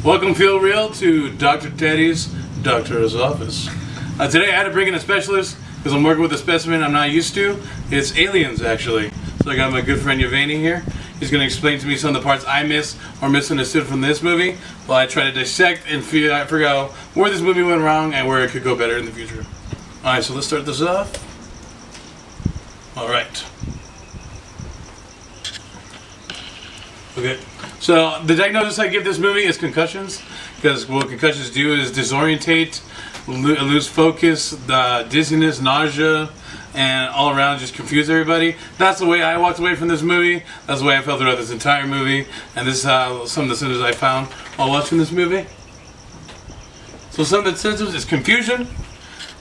Welcome, Feel Real, to Dr. Teddy's Doctor's Office. Today I had to bring in a specialist because I'm working with a specimen I'm not used to. It's aliens, actually. So I got my good friend Yavani here. He's going to explain to me some of the parts I missed or misunderstood from this movie while I try to dissect and figure out where this movie went wrong and where it could go better in the future. Alright, so let's start this off. Alright. Okay. So the diagnosis I give this movie is concussions, because what concussions do is disorientate, lose focus, the dizziness, nausea, and all around just confuse everybody. That's the way I walked away from this movie. That's the way I felt throughout this entire movie, and this is how some of the symptoms I found while watching this movie. So some of the symptoms is confusion.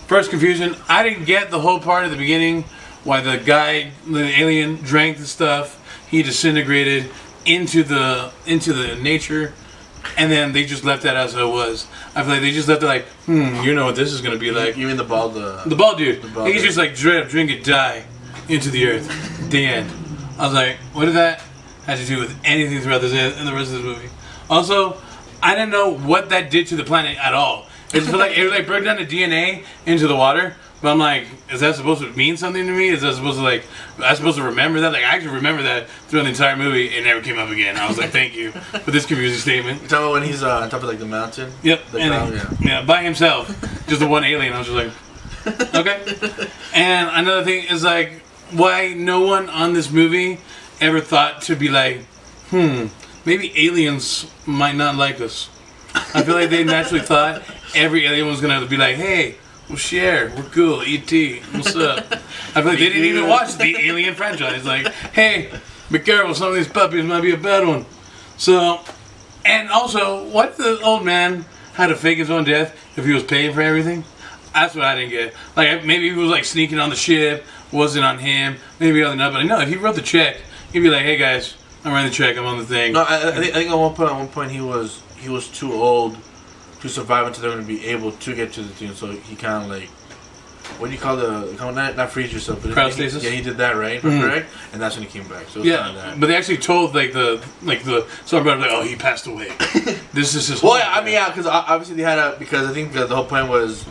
First confusion, I didn't get the whole part at the beginning why the guy, the alien, drank the stuff. He disintegrated into the nature, and then they just left that as it was. I feel like they just left it like, you know what this is gonna be like. You mean the bald dude? He's just like drink it, die into the earth. The end. I was like, what did that have to do with anything throughout this and the rest of the movie? Also, I didn't know what that did to the planet at all. It broke down the DNA into the water. But I'm like, is that supposed to mean something to me? Is that supposed to I'm supposed to remember that? Like, I actually remember that throughout the entire movie. It never came up again. I was like, thank you for this confusing statement. You're talking about when he's on top of the mountain? Yep. Yeah, by himself. Just the one alien. I was just like, okay. And another thing is like, why no one on this movie ever thought to be like, maybe aliens might not like us. I feel like they naturally thought every alien was going to be like, hey, we'll share. We're cool. E.T. What's up? I feel like they didn't even watch the Alien franchise. Like, hey, be careful. Some of these puppies might be a bad one. So, and also, what the old man had to fake his own death if he was paying for everything? That's what I didn't get. Like, maybe he was like sneaking on the ship. Wasn't on him. Maybe other than that. But no, if he wrote the check, he'd be like, hey guys, I'm writing the check. I'm on the thing. No, I think at one point he was too old to survive until they're going to be able to get to the thing, so he kind of like, what do you call not freeze yourself, but cryostasis? He did that, right? Correct? And that's when he came back. So yeah, but they actually told somebody like, oh, he passed away. This is his. Well, yeah, I mean, yeah, because obviously they had because I think the whole point was,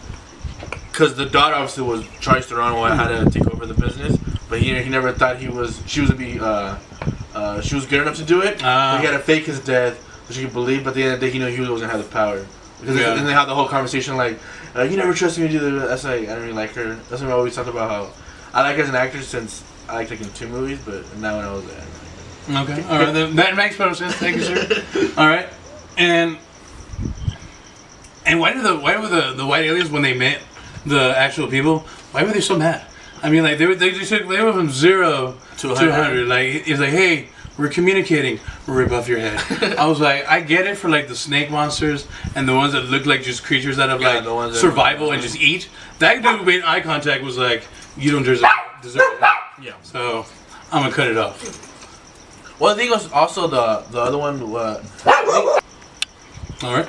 because the daughter obviously was charged to run how to take over the business, but he never thought she was good enough to do it. So he had to fake his death so she could believe, but at the end of the day, he knew he wasn't gonna have the power. Because then they had the whole conversation like, you never trusted me to do that. That's like, I don't really like her. That's when we always talked about how I like her as an actress since I liked her in 2 movies, but now when I was there. Okay, alright, that makes total sense. Thank you, sir. Alright, and why were the white aliens, when they met the actual people, why were they so mad? I mean, like, they were from 0 to 100. Like, it's like, hey, we're communicating. Rip off your head. I was like, I get it for like the snake monsters and the ones that look like just creatures that have like survival and just eat. That dude who made eye contact was like, you don't deserve that. Yeah. So I'm gonna cut it off. Well, I think it was also the other one. All right.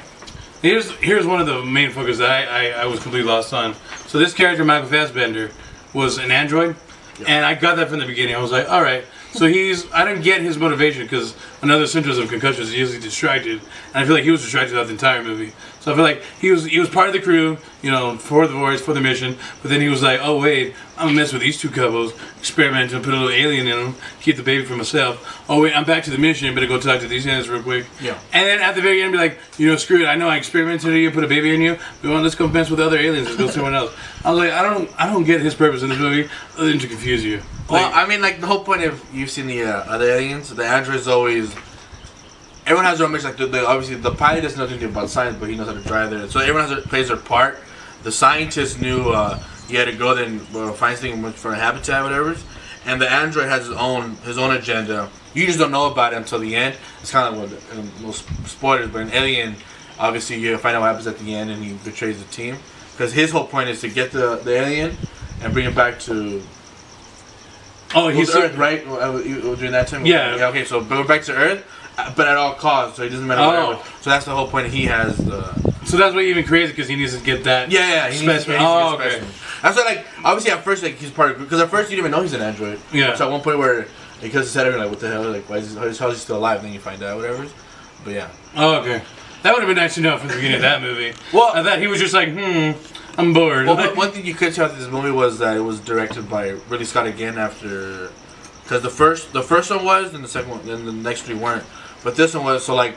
Here's one of the main focus that I was completely lost on. So this character, Michael Fassbender, was an android, and I got that from the beginning. I was like, all right. So I didn't get his motivation, because another symptom of concussion is easily distracted, and I feel like he was distracted throughout the entire movie. So I feel like he was part of the crew, for the voice, for the mission, but then he was like, oh wait, I'm gonna mess with these 2 couples, experiment and put a little alien in them, keep the baby for myself. Oh wait, I'm back to the mission, better go talk to these aliens real quick. Yeah. And then at the very end, be like, screw it, I know I experimented on you, put a baby in you, but let's go mess with other aliens, let's go someone else. I was like, I don't get his purpose in this movie other than to confuse you. Well, I mean, like, the whole point of you've seen the other aliens, the androids always. Everyone has their own mix. Like, obviously, the pilot doesn't know anything about science, but he knows how to drive there. So everyone plays their part. The scientist knew he had to go there and find something for a habitat, whatever. And the android has his own agenda. You just don't know about it until the end. It's kind of like no spoilers, but an alien, obviously, you find out what happens at the end, and he betrays the team. Because his whole point is to get the alien and bring it back to. Oh, he's Earth, right? During that time? Yeah. Okay, so we're back to Earth, but at all costs, so it doesn't matter whatever. So that's the whole point. He has the. So that's what even crazy, because he needs to get that. Yeah, he needs to get okay. That's why, like, obviously at first, like, he's part of, because at first you didn't even know he's an android. Yeah. So at one point where, because he said everything, like, what the hell, like, how is he still alive? Then you find out, whatever. But yeah. Oh, okay. That would have been nice to know from the beginning of that movie. Well, I thought he was just like, I'm bored. Well, one thing you could tell with this movie was that it was directed by Ridley Scott again after, because the first one was, and the second one, and the next three weren't. But this one was, so like,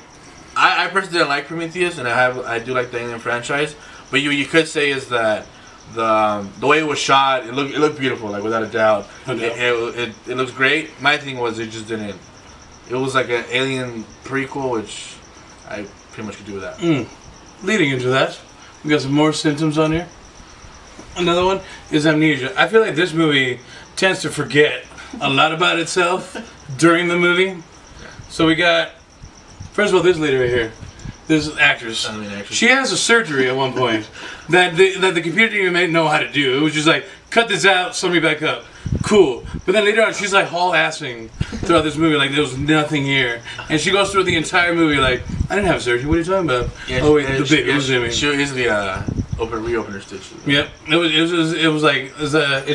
I personally didn't like Prometheus, and I do like the Alien franchise. But you could say is that the way it was shot, it looked beautiful, like without a doubt. It looks great. My thing was it just didn't. It was like an Alien prequel, which I pretty much could do with that. Leading into that, we got some more symptoms on here. Another one is amnesia. I feel like this movie tends to forget a lot about itself during the movie. So we got, first of all, this lady right here. This actress. She has a surgery at one point that the computer didn't even know how to do. It was just like, cut this out, sew me back up. Cool. But then later on, she's like haul-assing throughout this movie like there was nothing here. And she goes through the entire movie like, I didn't have surgery. What are you talking about? Yeah, oh wait, the baby was in me. She is the reopener stitch. Yep. It was like.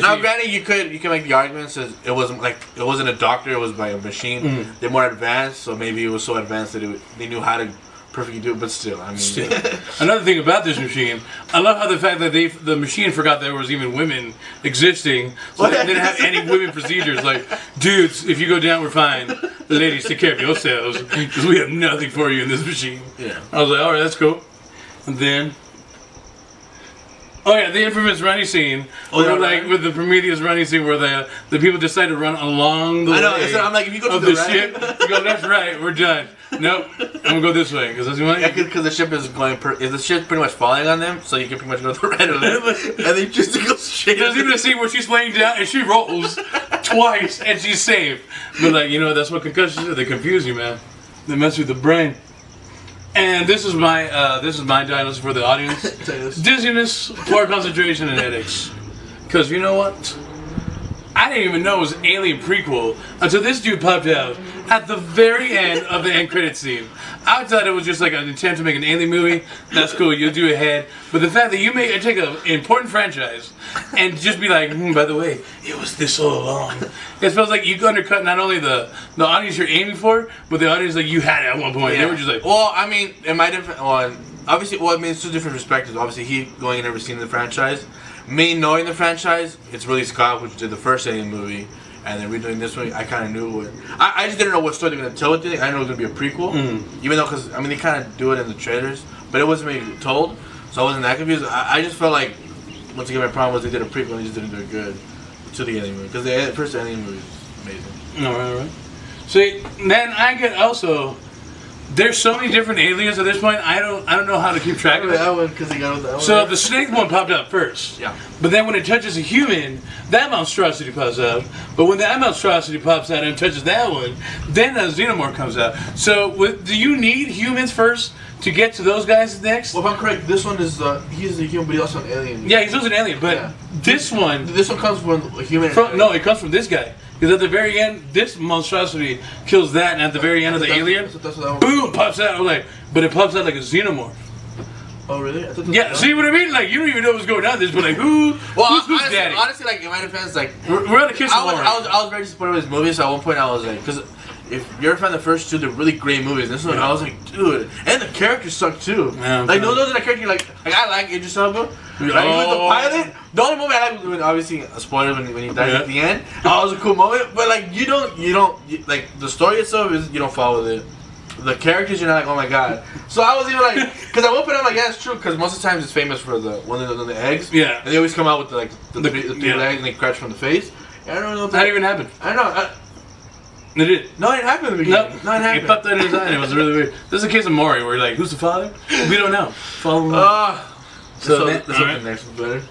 Now, granted, you could make the argument that it wasn't a doctor. It was by a machine. They're more advanced, so maybe it was so advanced that they knew how to perfectly do it. But still, I mean. Another thing about this machine, I love how the fact that the machine forgot there was even women existing, so they didn't have any women procedures. Like, dudes, if you go down, we're fine. The ladies, take care of yourselves because we have nothing for you in this machine. Yeah. I was like, all right, that's cool. And then. Oh yeah, the infamous running scene. With the Prometheus running scene where the people decide to run along the way. I'm like, if you go to the right, ship, you go left, right, we're done. Nope, I'm gonna go this way because that's what. Yeah, because the ship is going. The ship's pretty much falling on them, so you can pretty much go to the right or left, and then just go straight. There's even a scene where she's laying down and she rolls twice and she's safe. But that's what concussions do. They confuse you, man. They mess with the brain. And this is my diagnosis for the audience: dizziness, poor concentration, and headaches. Because you know what? I didn't even know it was an Alien prequel until this dude popped out at the very end of the end credit scene. I thought it was just like an attempt to make an Alien movie. That's cool, you'll do ahead. But the fact that you take an important franchise and just be like, by the way, it was this all along. It feels like you undercut not only the audience you're aiming for, but the audience that you had at one point. Yeah. They were just like, well, I mean, it might have. Obviously, it's two different perspectives. Obviously, he going and never seen the franchise. Me knowing the franchise, it's really Scott, which did the first Alien movie, and then redoing this one, I kind of knew what. I just didn't know what story they're going to tell with it. I know it was going to be a prequel, even though, because, I mean, they kind of do it in the trailers, but it wasn't being told, so I wasn't that confused. I just felt like, once again, my problem was they did a prequel and they just didn't do it good to the Alien movie, because the first Alien movie is amazing. All right. See, then I get also. There's so many different aliens at this point. I don't know how to keep track of it. That one because he got that one. So the snake one popped out first. Yeah. But then when it touches a human, that monstrosity pops out. But when that monstrosity pops out and touches that one, then a xenomorph comes out. So do you need humans first to get to those guys next? Well, if I'm correct, this one is he's a human, but he's also an alien. Yeah, he's also an alien. But this one comes from a human. No, it comes from this guy. Because at the very end, this monstrosity kills that, and at the very end of the alien, boom, pops out. I'm like, but it pops out like a xenomorph. Oh, really? Yeah, see what I mean? Like, you don't even know what's going on. This, but like, who's daddy? Honestly, like, in my defense, like, we're at a kiss of war. I was very disappointed with this movie, so at one point I was like, because if you're a fan of the first two, they're really great movies. This one, I was like, dude, and the characters suck too. Yeah, like, those are the characters, like I like Idris Elba. Like, the pilot, the only moment I like was obviously a spoiler when he dies at the end. That was a cool moment, but like you don't like the story itself is you don't follow it. The characters, you're not like, oh my god. So I was even like, because at one point I'm like, yeah, it's true, because most of the times it's famous for the one of the eggs. Yeah. And they always come out with the three legs and they crash from the face. And I don't know if that even happened. I don't know. It did. No, it didn't happen in the beginning. No, it happened. He popped out in his eye and it was really weird. This is a case of Maury where you're like, who's the father? We don't know. Follow him. So the next one's better.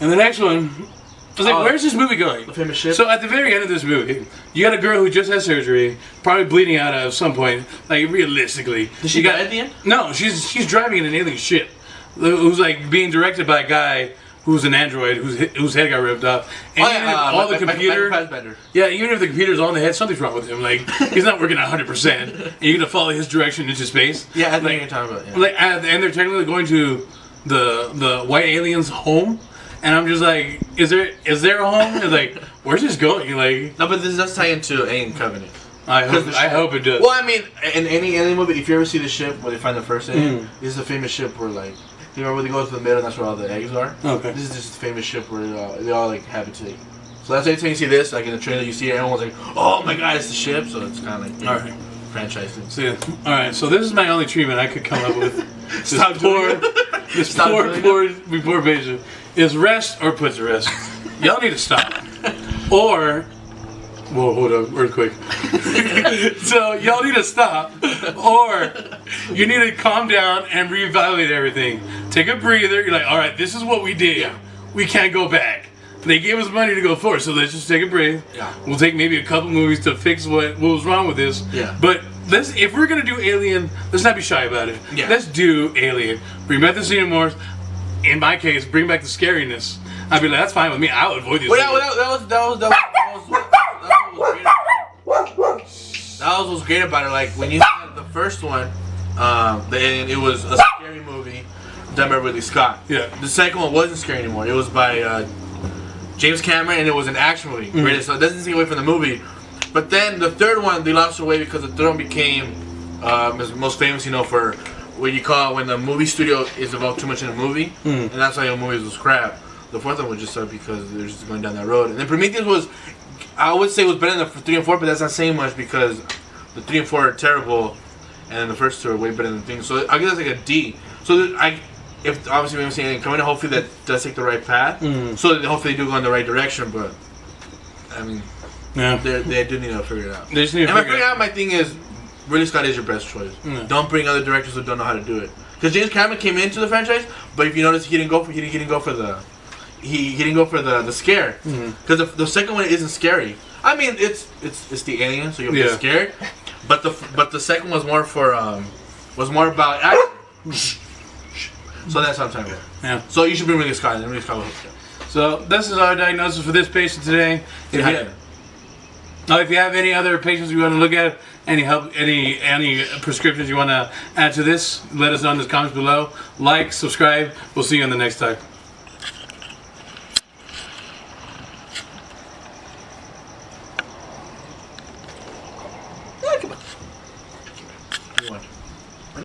And the next one, I was like, where's this movie going? The famous ship. So at the very end of this movie, you got a girl who just had surgery, probably bleeding out at some point, like realistically. Did she die at the end? No, she's driving in an alien ship, who's like being directed by a guy who's an android whose head got ripped off. And all the computer. Yeah, even if the computer's on the head, something's wrong with him. Like he's not working 100%. And you're gonna follow his direction into space. Yeah, I think you're talking about. Yeah. Like, and they're technically going to the white alien's home, and I'm just like, is there a home? It's like, where's this going? Like, no, but this does tie into Alien Covenant. I hope it does. Well, I mean, in any alien movie, if you ever see the ship where they find the first alien, this is a famous ship where, like, you remember they go to the middle and that's where all the eggs are? Okay. This is just a famous ship where they all, like, habitate. So that's anytime you see this, like in the trailer, you see it, everyone's like, oh my god, it's the ship. So it's kind of like, alright. Franchising. So, alright, so this is my only treatment I could come up with. This poor patient is rest or put to rest. Y'all need to stop. Or, whoa, hold up, earthquake. So y'all need to stop, or you need to calm down and reevaluate everything. Take a breather. You're like, all right, this is what we did. Yeah. We can't go back. They gave us money to go forward, so let's just take a breath. Yeah. We'll take maybe a couple movies to fix what was wrong with this. Yeah. But if we're gonna do Alien, let's not be shy about it. Yeah. Let's do Alien. Bring back the xenomorphs. In my case, bring back the scariness. I'd be like, that's fine with me. I'll avoid this. Well, that was what's great about it. Like when you had the first one, it was a scary movie done by Ridley Scott. Yeah. The second one wasn't scary anymore. It was by James Cameron, and it was an action movie. Mm-hmm. So it doesn't take away from the movie. But then the third one, they lost away because the third one became most famous, for what you call when the movie studio is involved too much in a movie, and that's why the movies was crap. The fourth one was just up because they're just going down that road. And then Prometheus was, I would say, was better than the 3 and 4, but that's not saying much because the 3 and 4 are terrible, and then the first 2 are way better than things. So I guess that's like a D. So if obviously we haven't seen anything coming, hopefully that does take the right path. So that hopefully they do go in the right direction. But I mean, yeah, they do need to figure it out. They just need to figure it out. My thing is, Ridley Scott is your best choice. Don't bring other directors who don't know how to do it. Because James Cameron came into the franchise, but if you notice, he didn't go for the scare. Because the second one isn't scary. I mean, it's the alien, so you'll be scared. But the second was more about action. So that's what I'm talking about. Yeah. So you should bring Ridley Scott. And Ridley Scott will help you. So this is our diagnosis for this patient today. If you have any other patients you want to look at, any help, any prescriptions you want to add to this, let us know in the comments below. Like, subscribe. We'll see you on the next time.